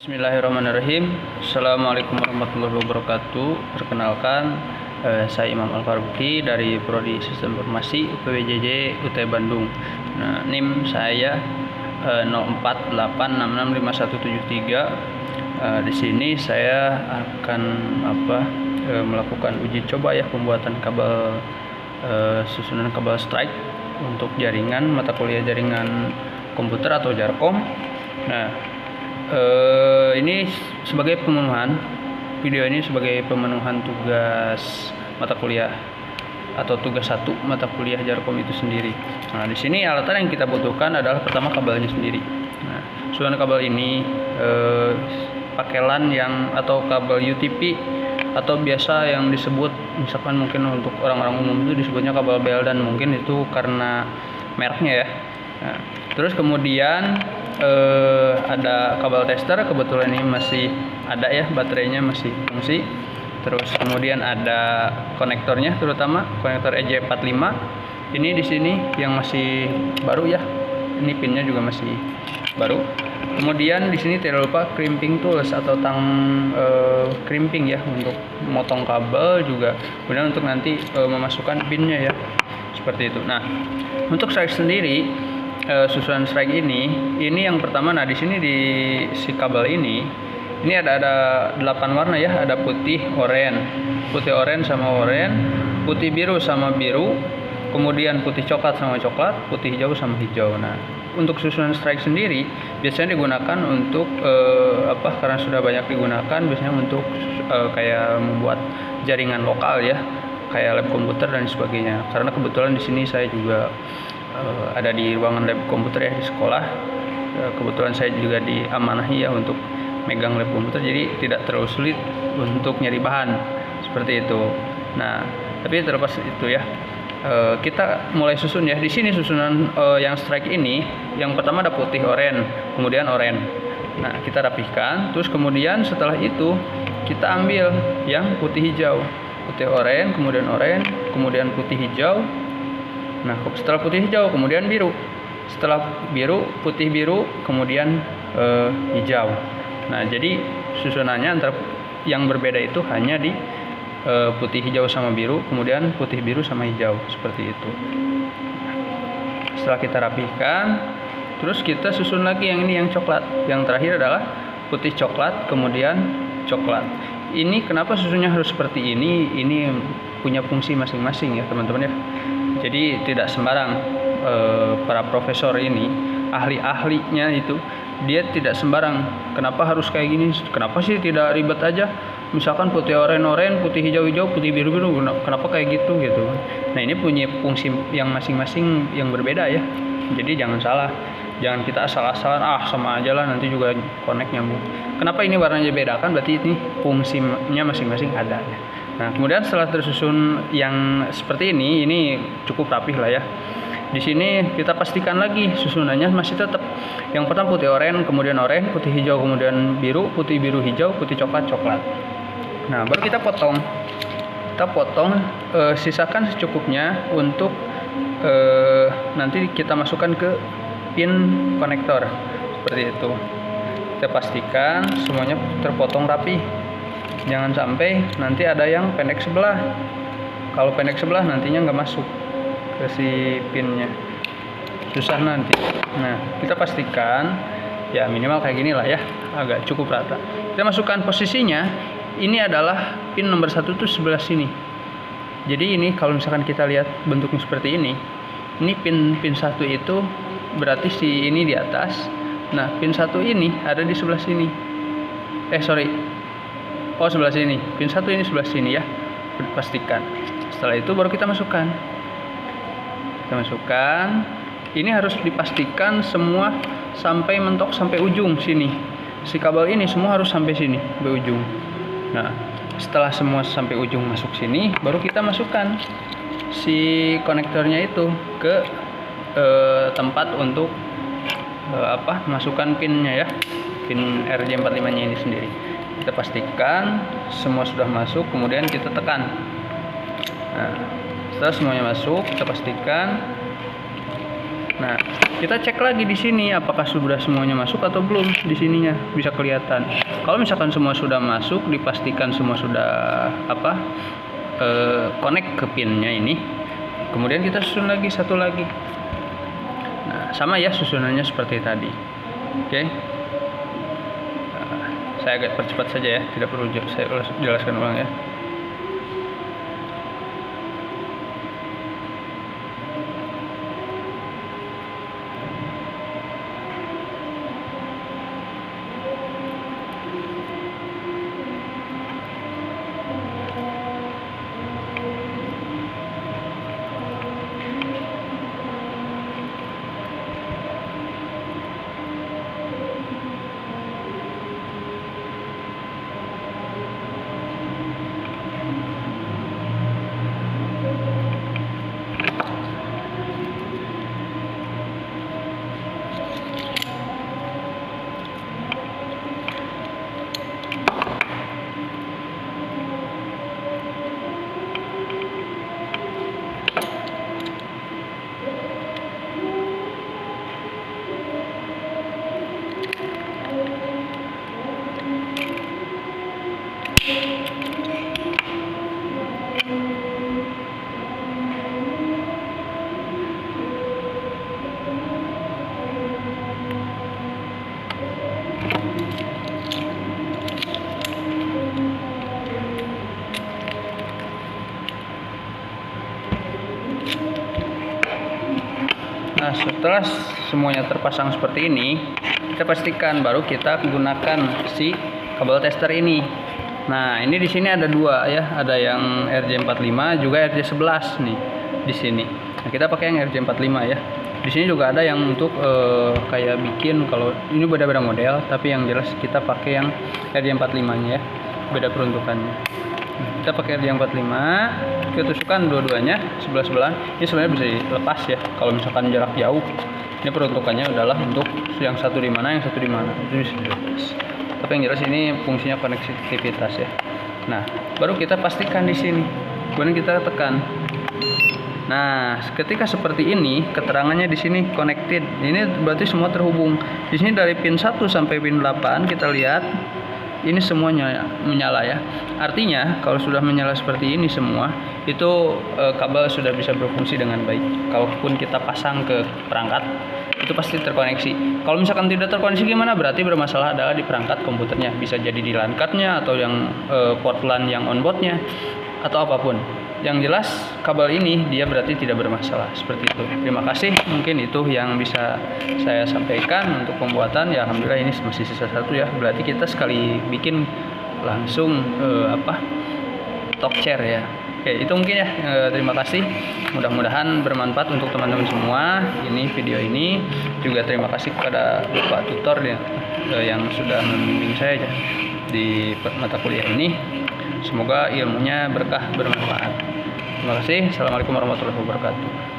Bismillahirrahmanirrahim. Assalamualaikum warahmatullahi wabarakatuh. Perkenalkan, saya Imam Al-Faruqi dari Prodi Sistem Informasi UPWJJ UT Bandung. Nah, NIM saya 0486665173. Di sini saya akan melakukan uji coba ya pembuatan kabel susunan kabel strike untuk jaringan mata kuliah jaringan komputer atau Jarkom. Nah, ini sebagai pemenuhan video ini sebagai pemenuhan tugas mata kuliah atau tugas 1 mata kuliah Jarkom itu sendiri. Nah, di sini alatan yang kita butuhkan adalah pertama kabelnya sendiri. Nah, susunan kabel ini pakai LAN yang atau kabel UTP atau biasa yang disebut misalkan mungkin untuk orang-orang umum itu disebutnya kabel BLDAN, mungkin itu karena mereknya ya. Nah, terus kemudian ada kabel tester, kebetulan ini masih ada ya, baterainya masih fungsi. Terus kemudian ada konektornya, terutama konektor EJ45 ini di sini yang masih baru ya, ini pinnya juga masih baru. Kemudian di sini tidak lupa crimping tools atau crimping ya untuk memotong kabel juga, kemudian untuk nanti memasukkan pinnya ya, seperti itu. Nah, untuk strike sendiri, susunan strike ini yang pertama. Nah, di sini di si kabel ini ada 8 warna ya, ada putih oranye sama oranye, putih biru sama biru, kemudian putih coklat sama coklat, putih hijau sama hijau. Nah, untuk susunan strike sendiri biasanya digunakan untuk karena sudah banyak digunakan biasanya untuk kayak membuat jaringan lokal ya, kayak lab komputer dan sebagainya. Karena kebetulan di sini saya juga ada di ruangan lab komputer ya di sekolah. Kebetulan saya juga diamanahi ya untuk megang lab komputer, jadi tidak terlalu sulit untuk nyari bahan seperti itu. Nah, tapi terlepas itu ya, kita mulai susun ya. Di sini susunan yang strike ini, yang pertama ada putih oranye, kemudian oranye. Nah, kita rapihkan, terus kemudian setelah itu kita ambil yang putih hijau, putih oranye, kemudian putih hijau. Nah, setelah putih hijau kemudian biru, setelah biru putih biru, kemudian hijau. Nah, jadi susunannya antara yang berbeda itu hanya di putih hijau sama biru, kemudian putih biru sama hijau, seperti itu. Setelah kita rapihkan, terus kita susun lagi yang ini yang coklat. Yang terakhir adalah putih coklat, kemudian coklat. Ini kenapa susunnya harus seperti ini? Ini punya fungsi masing-masing ya teman-teman ya. Jadi tidak sembarang para profesor ini, ahli-ahlinya itu, dia tidak sembarang. Kenapa harus kayak gini? Kenapa sih tidak ribet aja? Misalkan putih oranye, putih hijau, putih biru, kenapa kayak gitu? Nah, ini punya fungsi yang masing-masing yang berbeda ya. Jadi jangan salah, jangan kita asal-asalan sama aja lah, nanti juga connect nyambung. Kenapa ini warnanya beda? Kan berarti ini fungsinya masing-masing ada ya. Nah, kemudian setelah tersusun yang seperti ini cukup rapih lah ya. Di sini kita pastikan lagi susunannya masih tetap. Yang pertama putih oranye, kemudian oranye, putih hijau, kemudian biru, putih biru hijau, putih coklat coklat. Nah, baru kita potong. Sisakan secukupnya untuk nanti kita masukkan ke pin konektor seperti itu. Kita pastikan semuanya terpotong rapi. Jangan sampai nanti ada yang pendek sebelah. Kalau pendek sebelah nantinya nggak masuk ke si pinnya, susah nanti. Nah, kita pastikan ya minimal kayak gini lah ya, agak cukup rata. Kita masukkan posisinya. Ini adalah pin nomor 1 tuh sebelah sini. Jadi ini kalau misalkan kita lihat bentuknya seperti ini pin 1 itu berarti si ini di atas. Nah, pin 1 ini ada di sebelah sini. Sebelah sini. Pin 1 ini sebelah sini ya. Pastikan. Setelah itu baru kita masukkan. Ini harus dipastikan semua sampai mentok sampai ujung sini. Si kabel ini semua harus sampai sini, sampai ujung. Nah, setelah semua sampai ujung masuk sini, baru kita masukkan si konektornya itu ke tempat untuk masukkan pinnya ya. Pin RJ45 nya ini sendiri. Kita pastikan semua sudah masuk, kemudian kita tekan. Nah, setelah semuanya masuk, kita pastikan Nah, kita cek lagi di sini apakah sudah semuanya masuk atau belum. Di sininya bisa kelihatan. Kalau misalkan semua sudah masuk, dipastikan semua sudah connect ke pinnya ini. Kemudian kita susun lagi satu lagi. Nah, sama ya susunannya seperti tadi. Oke. Saya agak percepat saja ya, tidak perlu saya jelaskan ulang ya. Nah, setelah semuanya terpasang seperti ini, kita pastikan baru kita gunakan si kabel tester ini. Nah, ini di sini ada dua ya, ada yang RJ45 juga RJ11 nih di sini. Nah, kita pakai yang RJ45 ya. Di sini juga ada yang untuk kayak bikin, kalau ini beda-beda model, tapi yang jelas kita pakai yang RJ45-nya ya, beda peruntukannya. Kita pakai RJ45, kita tusukkan dua-duanya sebelah-sebelah. Ini sebenarnya bisa dilepas ya kalau misalkan jarak jauh. Ini peruntukannya adalah untuk yang satu di mana, yang satu di mana, itu bisa dilepas. Tapi yang jelas ini fungsinya konektivitas ya. Nah, baru kita pastikan di sini, kemudian kita tekan. Nah, ketika seperti ini, keterangannya di sini connected. Ini berarti semua terhubung. Di sini dari pin 1 sampai pin 8 kita lihat ini semuanya menyala ya. Artinya kalau sudah menyala seperti ini semua, itu kabel sudah bisa berfungsi dengan baik. Kalaupun kita pasang ke perangkat, itu pasti terkoneksi. Kalau misalkan tidak terkoneksi gimana? Berarti bermasalah adalah di perangkat komputernya. Bisa jadi di LAN card-nya atau yang port LAN yang onboard-nya atau apapun. Yang jelas kabel ini dia berarti tidak bermasalah, seperti itu. Terima kasih, mungkin itu yang bisa saya sampaikan untuk pembuatan. Ya alhamdulillah ini masih sisa satu ya. Berarti kita sekali bikin langsung talk chair ya. Oke, itu mungkin ya. Terima kasih. Mudah-mudahan bermanfaat untuk teman-teman semua. Ini video ini juga terima kasih kepada Bapak tutor ya, yang sudah membimbing saya ya, di mata kuliah ini. Semoga ilmunya berkah, bermanfaat. Terima kasih. Assalamualaikum warahmatullahi wabarakatuh.